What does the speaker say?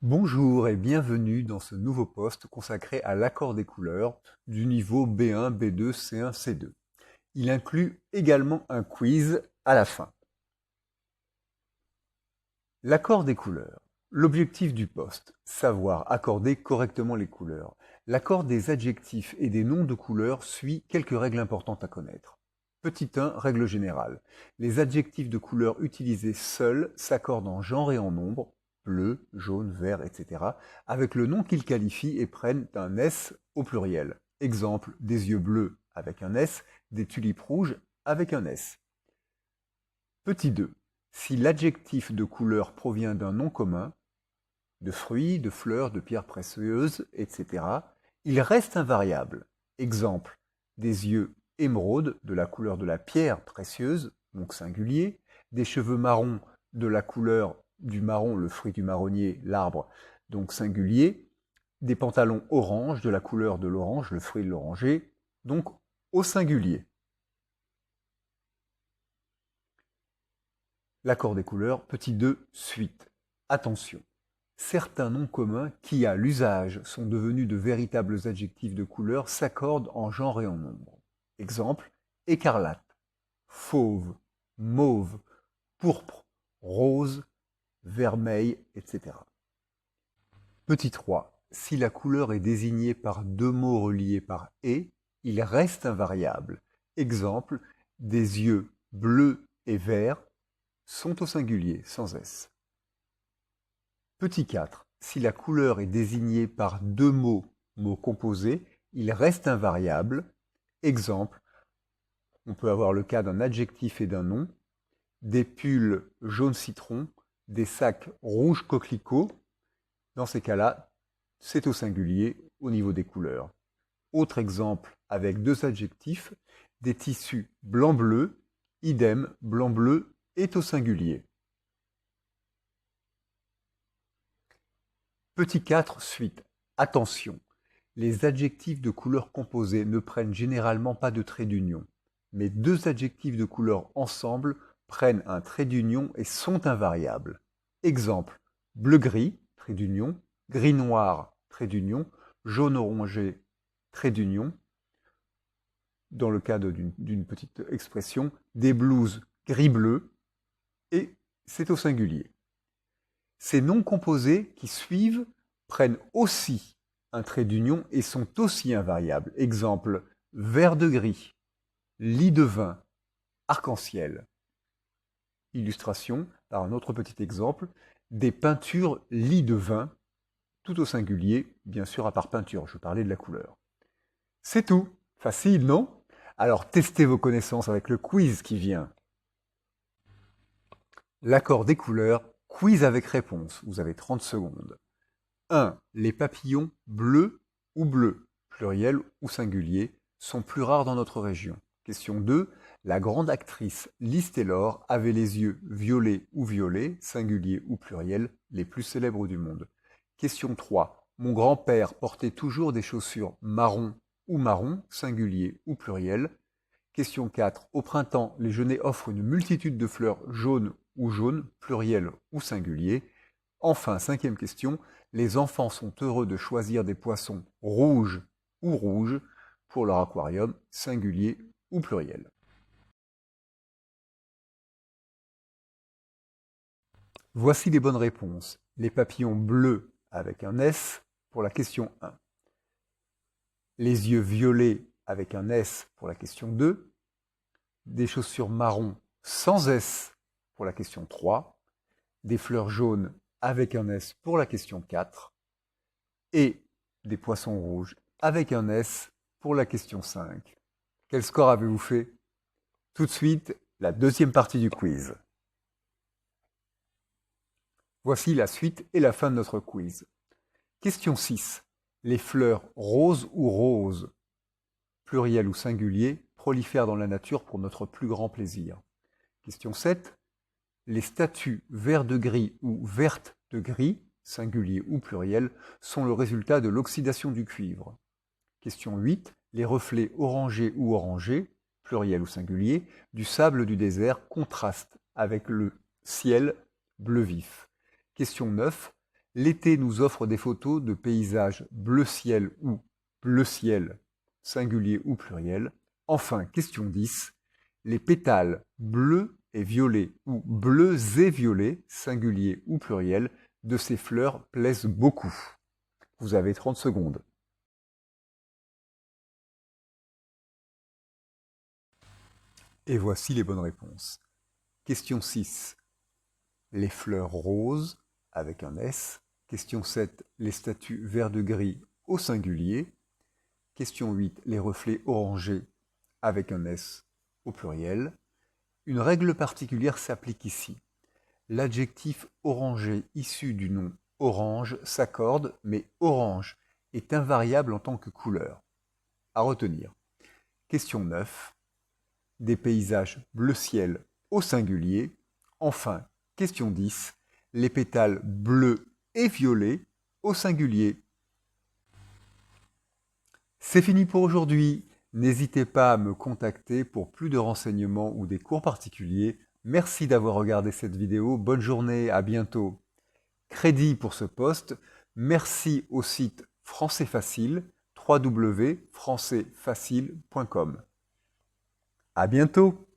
Bonjour et bienvenue dans ce nouveau post consacré à l'accord des couleurs du niveau B1, B2, C1, C2. Il inclut également un quiz à la fin. L'accord des couleurs. L'objectif du post, savoir accorder correctement les couleurs. L'accord des adjectifs et des noms de couleurs suit quelques règles importantes à connaître. Petit 1, règle générale. Les adjectifs de couleur utilisés seuls s'accordent en genre et en nombre, bleu, jaune, vert, etc., avec le nom qu'ils qualifient et prennent un S au pluriel. Exemple, des yeux bleus avec un S, des tulipes rouges avec un S. Petit 2. Si l'adjectif de couleur provient d'un nom commun, de fruits, de fleurs, de pierres précieuses, etc., il reste invariable. Exemple, des yeux émeraude de la couleur de la pierre précieuse, donc singulier, des cheveux marrons de la couleur du marron, le fruit du marronnier, l'arbre, donc singulier, des pantalons orange de la couleur de l'orange, le fruit de l'oranger, donc au singulier. L'accord des couleurs, petit 2, suite. Attention, certains noms communs qui, à l'usage, sont devenus de véritables adjectifs de couleur s'accordent en genre et en nombre. Exemple, écarlate, fauve, mauve, pourpre, rose, vermeil, etc. Petit 3. Si la couleur est désignée par deux mots reliés par et, il reste invariable. Exemple, des yeux bleus et verts sont au singulier, sans S. Petit 4. Si la couleur est désignée par deux mots composés, il reste invariable. Exemple, on peut avoir le cas d'un adjectif et d'un nom, des pulls jaune citron, des sacs rouge coquelicot. Dans ces cas-là, c'est au singulier au niveau des couleurs. Autre exemple avec deux adjectifs, des tissus blanc-bleu, idem, blanc-bleu est au singulier. Petit 4, suite. Attention, les adjectifs de couleur composée ne prennent généralement pas de trait d'union, mais deux adjectifs de couleur ensemble prennent un trait d'union et sont invariables. Exemple, bleu-gris, trait d'union, gris-noir, trait d'union, jaune-orangé, trait d'union. Dans le cadre d'une petite expression, des blouses gris-bleu, et c'est au singulier. Ces noms composés qui suivent prennent aussi un trait d'union et sont aussi invariables. Exemple, vert de gris, lit de vin, arc-en-ciel. Illustration par un autre petit exemple, des peintures lit de vin, tout au singulier, bien sûr à part peinture, je parlais de la couleur. C'est tout, facile, non? Alors testez vos connaissances avec le quiz qui vient. L'accord des couleurs, quiz avec réponse, vous avez 30 secondes. 1. Les papillons bleus ou bleus, pluriel ou singulier, sont plus rares dans notre région. Question 2. La grande actrice Liz Taylor avait les yeux violets ou violets, singulier ou pluriel, les plus célèbres du monde. Question 3. Mon grand-père portait toujours des chaussures marron ou marron, singulier ou pluriel. Question 4. Au printemps, les genêts offrent une multitude de fleurs jaunes ou jaunes, pluriel ou singulier. Enfin, cinquième question. Les enfants sont heureux de choisir des poissons rouges ou rouges pour leur aquarium, singulier ou pluriel. Voici les bonnes réponses. Les papillons bleus avec un S pour la question 1. Les yeux violets avec un S pour la question 2. Des chaussures marron sans S pour la question 3. Des fleurs jaunes avec un S pour la question 4. Et des poissons rouges avec un S pour la question 5. Quel score avez-vous fait? Tout de suite, la deuxième partie du quiz. Voici la suite et la fin de notre quiz. Question 6. Les fleurs roses ou roses, pluriel ou singulier, prolifèrent dans la nature pour notre plus grand plaisir. Question 7. Les statues vert de gris ou vertes de gris, singulier ou pluriel, sont le résultat de l'oxydation du cuivre. Question 8. Les reflets orangés ou orangés, pluriel ou singulier, du sable du désert contrastent avec le ciel bleu vif. Question 9. L'été nous offre des photos de paysages bleu ciel ou bleu ciel, singulier ou pluriel. Enfin, question 10. Les pétales bleus et violets ou bleus et violets, singulier ou pluriel, de ces fleurs plaisent beaucoup. Vous avez 30 secondes. Et voici les bonnes réponses. Question 6. Les fleurs roses, avec un S. Question 7. Les statues vert de gris au singulier. Question 8. Les reflets orangés, avec un S au pluriel. Une règle particulière s'applique ici. L'adjectif orangé issu du nom orange s'accorde, mais orange est invariable en tant que couleur. À retenir. Question 9. Des paysages bleu ciel au singulier. Enfin, question 10. Les pétales bleus et violets au singulier. C'est fini pour aujourd'hui. N'hésitez pas à me contacter pour plus de renseignements ou des cours particuliers. Merci d'avoir regardé cette vidéo. Bonne journée, à bientôt. Crédit pour ce post. Merci au site Français Facile, www.françaisfacile.com. À bientôt.